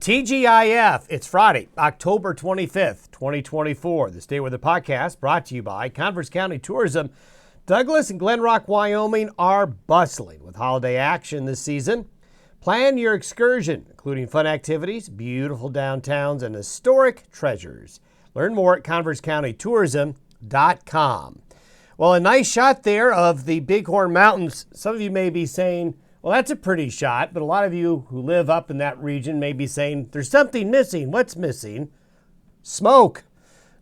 TGIF, it's Friday, October 25th, 2024. The Stay With It podcast brought to you by Converse County Tourism. Douglas and Glen Rock, Wyoming are bustling with holiday action this season. Plan your excursion, including fun activities, beautiful downtowns, and historic treasures. Learn more at conversecountytourism.com. Well, a nice shot there of the Bighorn Mountains. Some of you may be saying, well, that's a pretty shot, but a lot of you who live up in that region may be saying, there's something missing. What's missing? Smoke.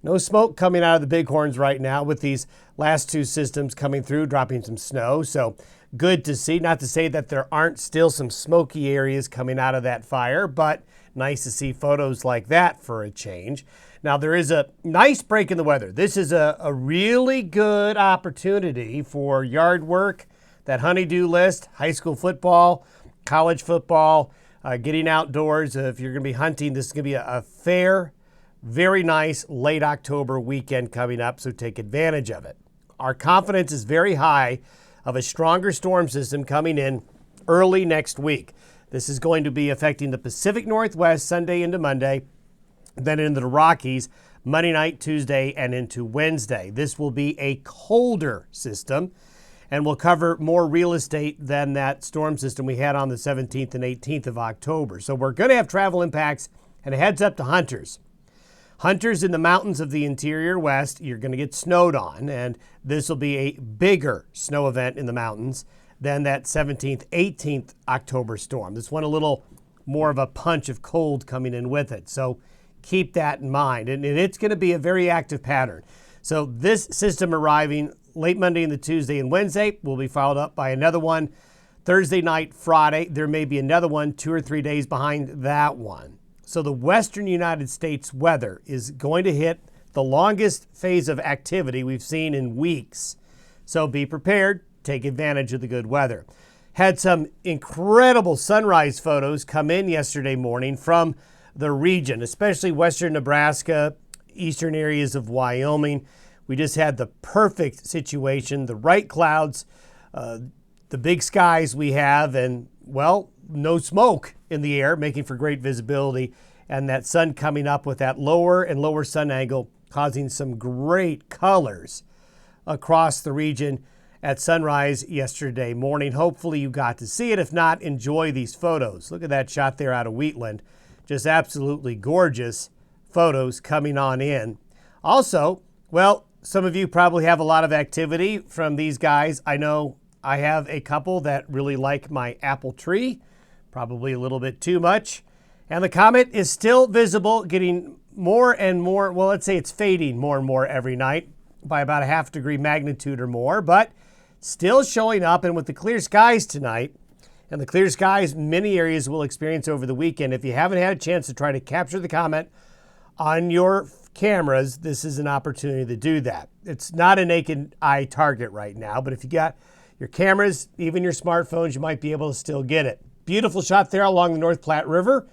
No smoke coming out of the Bighorns right now with these last two systems coming through, dropping some snow. So good to see. Not to say that there aren't still some smoky areas coming out of that fire, but nice to see photos like that for a change. Now, there is a nice break in the weather. This is a really good opportunity for yard work, that honey-do list, high school football, college football, getting outdoors. If you're going to be hunting, this is going to be a fair, very nice late October weekend coming up, so take advantage of it. Our confidence is very high of a stronger storm system coming in early next week. This is going to be affecting the Pacific Northwest Sunday into Monday, then into the Rockies Monday night, Tuesday, and into Wednesday. This will be a colder system and will cover more real estate than that storm system we had on the 17th and 18th of October. So we're going to have travel impacts, and a heads up to hunters. Hunters in the mountains of the interior west, you're going to get snowed on, and this will be a bigger snow event in the mountains than that 17th, 18th October storm. This one a little more of a punch of cold coming in with it. So keep that in mind. And it's going to be a very active pattern. So this system arriving late Monday and the Tuesday and Wednesday will be followed up by another one Thursday night, Friday. There may be another one 2 or 3 days behind that one. So the western United States weather is going to hit the longest phase of activity we've seen in weeks. So be prepared, take advantage of the good weather. Had some incredible sunrise photos come in yesterday morning from the region, especially western Nebraska, eastern areas of Wyoming. We just had the perfect situation, the right clouds, the big skies we have, and, well, no smoke in the air, making for great visibility, and that sun coming up with that lower and lower sun angle, causing some great colors across the region at sunrise yesterday morning. Hopefully you got to see it. If not, enjoy these photos. Look at that shot there out of Wheatland. Just absolutely gorgeous photos coming on in. Also, well, some of you probably have a lot of activity from these guys. I know I have a couple that really like my apple tree, probably a little bit too much. And the comet is still visible, getting more and more, well, let's say it's fading more and more every night by about a half degree magnitude or more, but still showing up. And with the clear skies tonight, and the clear skies many areas will experience over the weekend, if you haven't had a chance to try to capture the comet on your cameras, this is an opportunity to do that. It's not a naked eye target right now, but if you got your cameras, even your smartphones, you might be able to still get it. Beautiful shot there along the North Platte River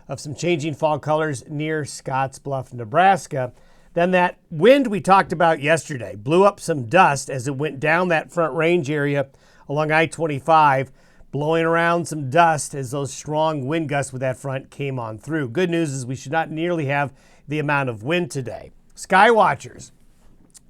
of some changing fall colors near Scottsbluff, Nebraska. Then that wind we talked about yesterday blew up some dust as it went down that Front Range area along I-25, blowing around some dust as those strong wind gusts with that front came on through. Good news is we should not nearly have the amount of wind today. Sky watchers,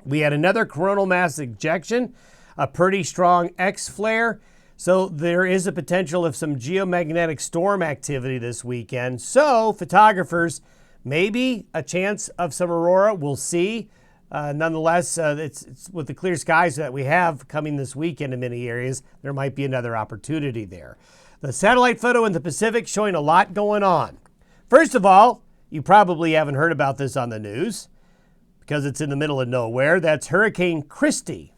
we had another coronal mass ejection, a pretty strong X-flare. So there is a potential of some geomagnetic storm activity this weekend. So photographers, maybe a chance of some aurora. We'll see. Nonetheless, it's with the clear skies that we have coming this weekend in many areas, there might be another opportunity there. The satellite photo in the Pacific showing a lot going on. First of all, you probably haven't heard about this on the news because it's in the middle of nowhere. That's Hurricane Christie.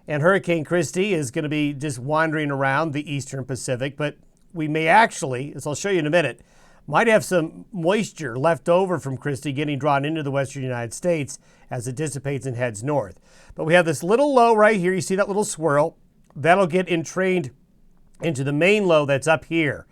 And Hurricane Christie is going to be just wandering around the eastern Pacific, but we may actually, as I'll show you in a minute, might have some moisture left over from Christie getting drawn into the western United States as it dissipates and heads north. But we have this little low right here. You see that little swirl? That'll get entrained into the main low that's up here.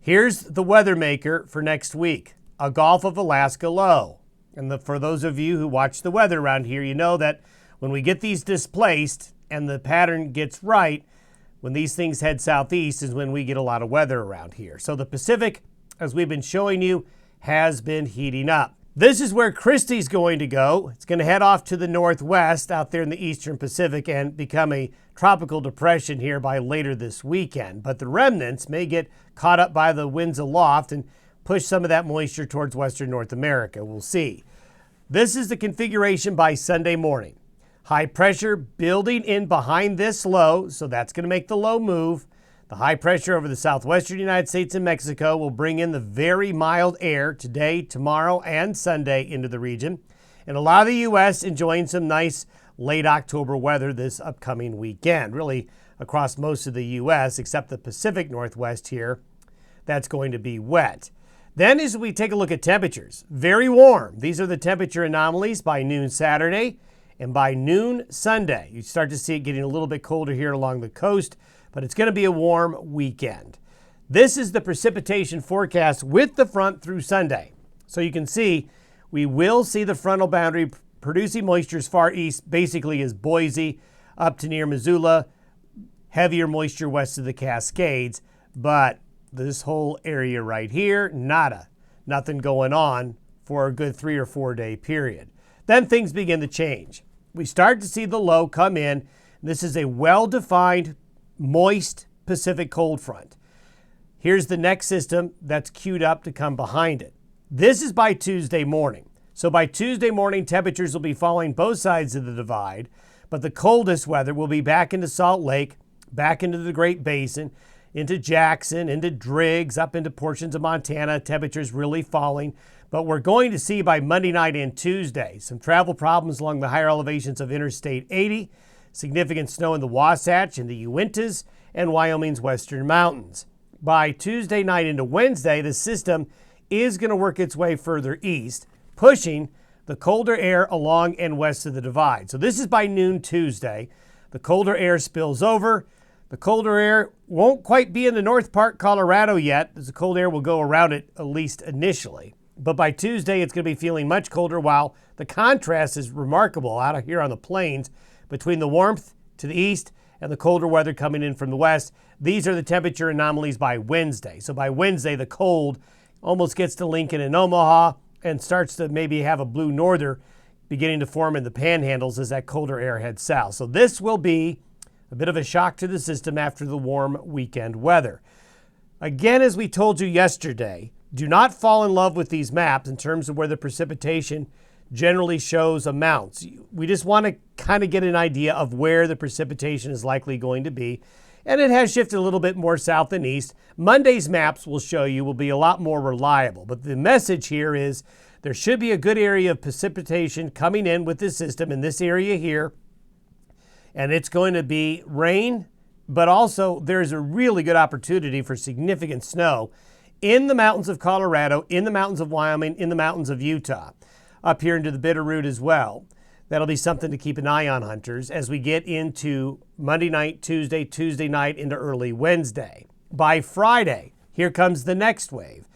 Here's the weather maker for next week, a Gulf of Alaska low. And for those of you who watch the weather around here, you know that when we get these displaced and the pattern gets right, when these things head southeast is when we get a lot of weather around here. So the Pacific as we've been showing you, has been heating up. This is where Christie's going to go. It's going to head off to the northwest out there in the eastern Pacific and become a tropical depression here by later this weekend. But the remnants may get caught up by the winds aloft and push some of that moisture towards western North America. We'll see. This is the configuration by Sunday morning. High pressure building in behind this low, so that's going to make the low move. The high pressure over the southwestern United States and Mexico will bring in the very mild air today, tomorrow, and Sunday into the region. And a lot of the U.S. enjoying some nice late October weather this upcoming weekend, really across most of the U.S. except the Pacific Northwest here. That's going to be wet. Then as we take a look at temperatures, very warm. These are the temperature anomalies by noon Saturday and by noon Sunday. You start to see it getting a little bit colder here along the coast, but it's going to be a warm weekend. This is the precipitation forecast with the front through Sunday. So you can see we will see the frontal boundary producing moisture as far east, basically as Boise up to near Missoula, heavier moisture west of the Cascades, but this whole area right here, nada, nothing going on for a good 3 or 4 day period. Then things begin to change. We start to see the low come in. This is a well-defined moist Pacific cold front. Here's the next system that's queued up to come behind it. This is by Tuesday morning. So by Tuesday morning, temperatures will be falling both sides of the divide, but the coldest weather will be back into Salt Lake, back into the Great Basin, into Jackson, into Driggs, up into portions of Montana. Temperatures really falling. But we're going to see by Monday night and Tuesday some travel problems along the higher elevations of Interstate 80, significant snow in the Wasatch and the Uintas and Wyoming's western mountains. By Tuesday night into Wednesday, the system is going to work its way further east, pushing the colder air along and west of the divide. So this is by noon Tuesday. The colder air spills over. The colder air won't quite be in the North Park, Colorado yet, as the cold air will go around it, at least initially. But by Tuesday, it's going to be feeling much colder, while the contrast is remarkable out of here on the plains between the warmth to the east and the colder weather coming in from the west. These are the temperature anomalies by Wednesday. So by Wednesday, the cold almost gets to Lincoln and Omaha and starts to maybe have a blue norther beginning to form in the panhandles as that colder air heads south. So this will be a bit of a shock to the system after the warm weekend weather. Again, as we told you yesterday, do not fall in love with these maps in terms of where the precipitation generally shows amounts. We just want to kind of get an idea of where the precipitation is likely going to be. And it has shifted a little bit more south and east. Monday's maps will show you will be a lot more reliable. But the message here is there should be a good area of precipitation coming in with this system in this area here. And it's going to be rain, but also there's a really good opportunity for significant snow in the mountains of Colorado, in the mountains of Wyoming, in the mountains of Utah, up here into the Bitterroot as well. That'll be something to keep an eye on, hunters, as we get into Monday night, Tuesday night into early Wednesday. By Friday, here comes the next wave.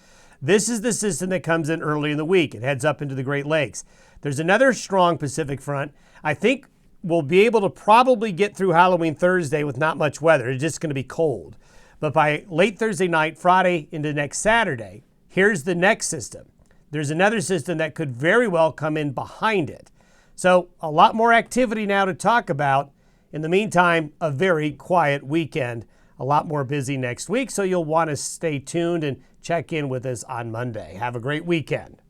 This is the system that comes in early in the week. It heads up into the Great Lakes. There's another strong Pacific front. I think we'll be able to probably get through Halloween Thursday with not much weather. It's just going to be cold. But by late Thursday night, Friday into next Saturday, here's the next system. There's another system that could very well come in behind it. So a lot more activity now to talk about. In the meantime, a very quiet weekend. A lot more busy next week, so you'll want to stay tuned and check in with us on Monday. Have a great weekend.